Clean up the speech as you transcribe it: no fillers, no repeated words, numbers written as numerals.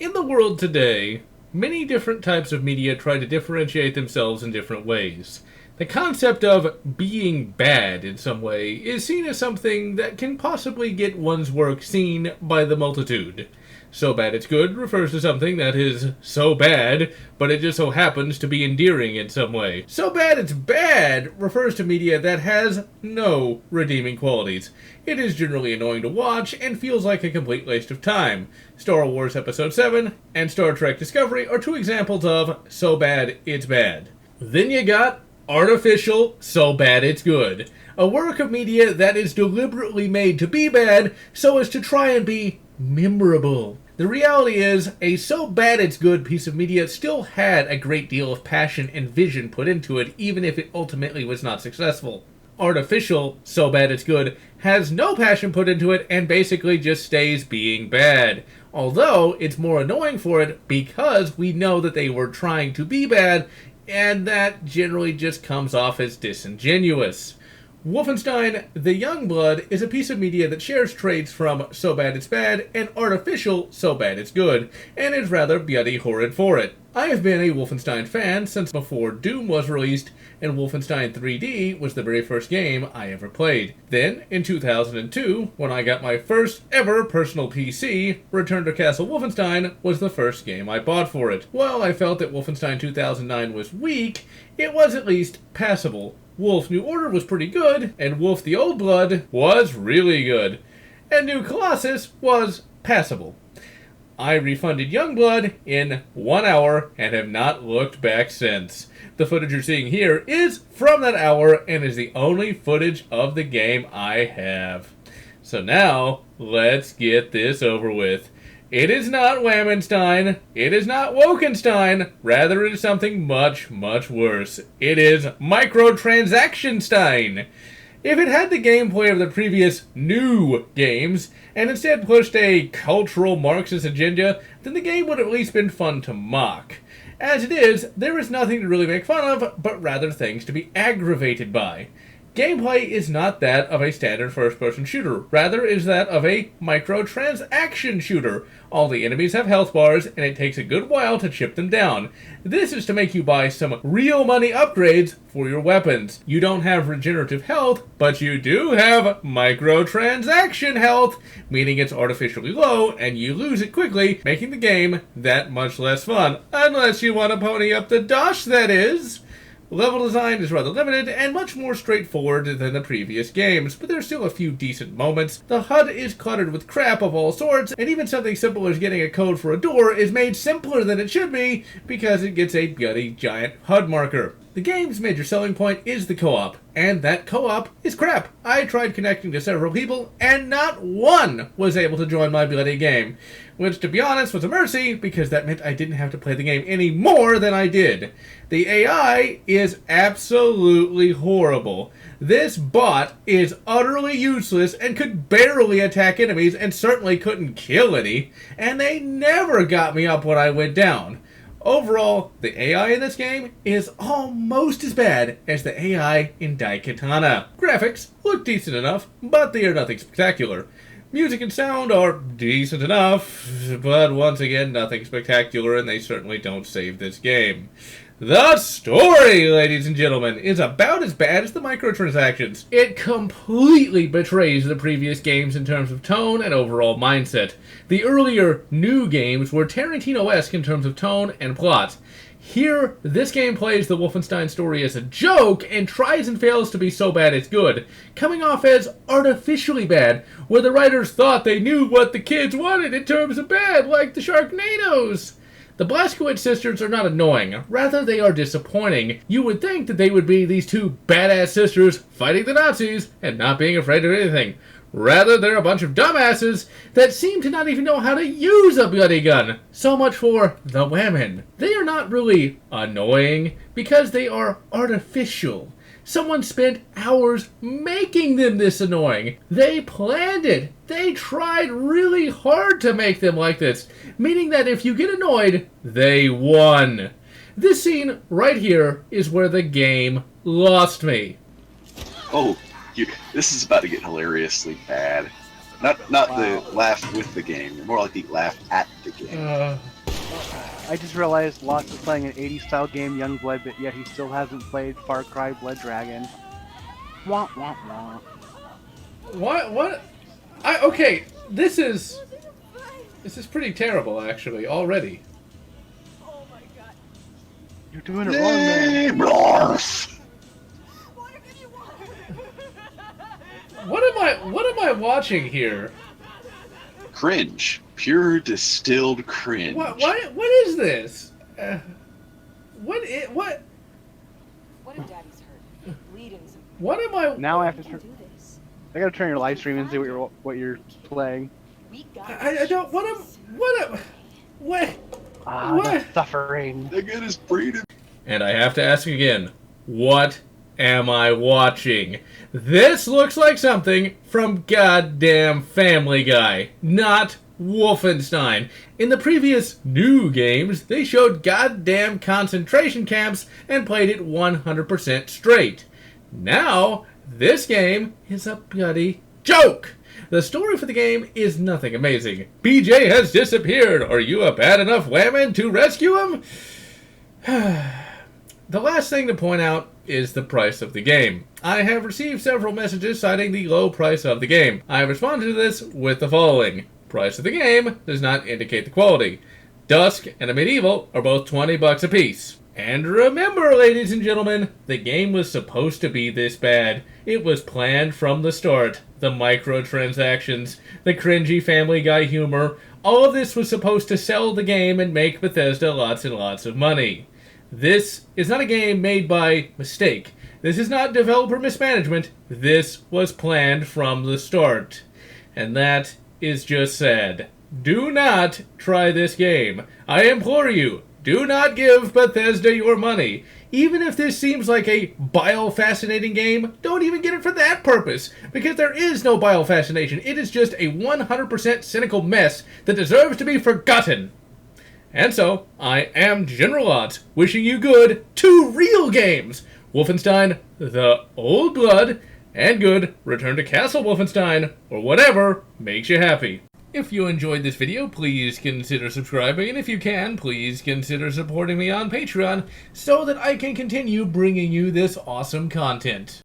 In the world today, many different types of media try to differentiate themselves in different ways. The concept of being bad in some way is seen as something that can possibly get one's work seen by the multitude. So bad it's good refers to something that is so bad, but it just so happens to be endearing in some way. So bad it's bad refers to media that has no redeeming qualities. It is generally annoying to watch and feels like a complete waste of time. Star Wars Episode 7 and Star Trek Discovery are two examples of so bad it's bad. Then you got artificial so bad it's good. A work of media that is deliberately made to be bad so as to try and be memorable. The reality is, a so bad it's good piece of media still had a great deal of passion and vision put into it, even if it ultimately was not successful. Artificial so bad it's good has no passion put into it and basically just stays being bad. Although, it's more annoying for it because we know that they were trying to be bad, and that generally just comes off as disingenuous. Wolfenstein, the Youngblood, is a piece of media that shares traits from so bad it's bad and artificial so bad it's good, and is rather bloody horrid for it. I have been a Wolfenstein fan since before Doom was released, and Wolfenstein 3D was the very first game I ever played. Then, in 2002, when I got my first ever personal PC, Return to Castle Wolfenstein was the first game I bought for it. While I felt that Wolfenstein 2009 was weak, it was at least passable. Wolf New Order was pretty good, and Wolf the Old Blood was really good, and New Colossus was passable. I refunded Youngblood in 1 hour and have not looked back since. The footage you're seeing here is from that hour and is the only footage of the game I have. So now, let's get this over with. It is not Wammenstein, it is not Wokenstein, rather it is something much, much worse. It is Microtransactionstein. If it had the gameplay of the previous new games, and instead pushed a cultural Marxist agenda, then the game would have at least been fun to mock. As it is, there is nothing to really make fun of, but rather things to be aggravated by. Gameplay is not that of a standard first-person shooter, rather is that of a microtransaction shooter. All the enemies have health bars, and it takes a good while to chip them down. This is to make you buy some real money upgrades for your weapons. You don't have regenerative health, but you do have microtransaction health, meaning it's artificially low, and you lose it quickly, making the game that much less fun. Unless you want to pony up the dosh, that is. Level design is rather limited and much more straightforward than the previous games, but there's still a few decent moments. The HUD is cluttered with crap of all sorts, and even something simple as getting a code for a door is made simpler than it should be because it gets a bloody giant HUD marker. The game's major selling point is the co-op, and that co-op is crap. I tried connecting to several people, and not one was able to join my bloody game. Which, to be honest, was a mercy, because that meant I didn't have to play the game any more than I did. The AI is absolutely horrible. This bot is utterly useless and could barely attack enemies and certainly couldn't kill any, and they never got me up when I went down. Overall, the AI in this game is almost as bad as the AI in Daikatana. Graphics look decent enough, but they are nothing spectacular. Music and sound are decent enough, but once again, nothing spectacular, and they certainly don't save this game. The story, ladies and gentlemen, is about as bad as the microtransactions. It completely betrays the previous games in terms of tone and overall mindset. The earlier new games were Tarantino-esque in terms of tone and plot. Here, this game plays the Wolfenstein story as a joke and tries and fails to be so bad it's good, coming off as artificially bad, where the writers thought they knew what the kids wanted in terms of bad, like the Sharknadoes. The Blazkowicz sisters are not annoying, rather they are disappointing. You would think that they would be these two badass sisters fighting the Nazis and not being afraid of anything. Rather, they're a bunch of dumbasses that seem to not even know how to use a bloody gun. So much for the women. They are not really annoying because they are artificial. Someone spent hours making them this annoying. They planned it. They tried really hard to make them like this, meaning that if you get annoyed, they won. This scene right here is where the game lost me. Oh, this is about to get hilariously bad. Not the laugh with the game. More like the laugh at the game. I just realized Lotz is playing an 80s style game, Youngblood, but yet he still hasn't played Far Cry Blood Dragon. Wah wah wah. What? Okay, this is pretty terrible, actually, already. Oh my god. You're doing it wrong, man. What am I watching here? Cringe. Pure distilled cringe. What is this? What? What if Daddy's hurt? Bleeding. What am I? Now I have to Do turn. this. I gotta turn your live stream and see what you're playing. We got I don't. What? Ah, What? the suffering. That guy is braided. And I have to ask again, what am I watching? This looks like something from goddamn Family Guy, not Wolfenstein. In the previous new games, they showed goddamn concentration camps and played it 100% straight. Now, this game is a bloody joke. The story for the game is nothing amazing. BJ has disappeared. Are you a bad enough whammon to rescue him? The last thing to point out is the price of the game. I have received several messages citing the low price of the game. I have responded to this with the following. Price of the game does not indicate the quality. Dusk and a Medieval are both $20 a piece. And remember, ladies and gentlemen, the game was supposed to be this bad. It was planned from the start. The microtransactions, the cringy Family Guy humor, all of this was supposed to sell the game and make Bethesda lots and lots of money. This is not a game made by mistake. This is not developer mismanagement. This was planned from the start. And that is just sad. Do not try this game. I implore you, do not give Bethesda your money. Even if this seems like a bio-fascinating game, don't even get it for that purpose, because there is no bio-fascination. It is just a 100% cynical mess that deserves to be forgotten. And so, I am GeneralLotz, wishing you good 2 real games. Wolfenstein, The Old Blood, and good Return to Castle Wolfenstein, or whatever makes you happy. If you enjoyed this video, please consider subscribing, and if you can, please consider supporting me on Patreon so that I can continue bringing you this awesome content.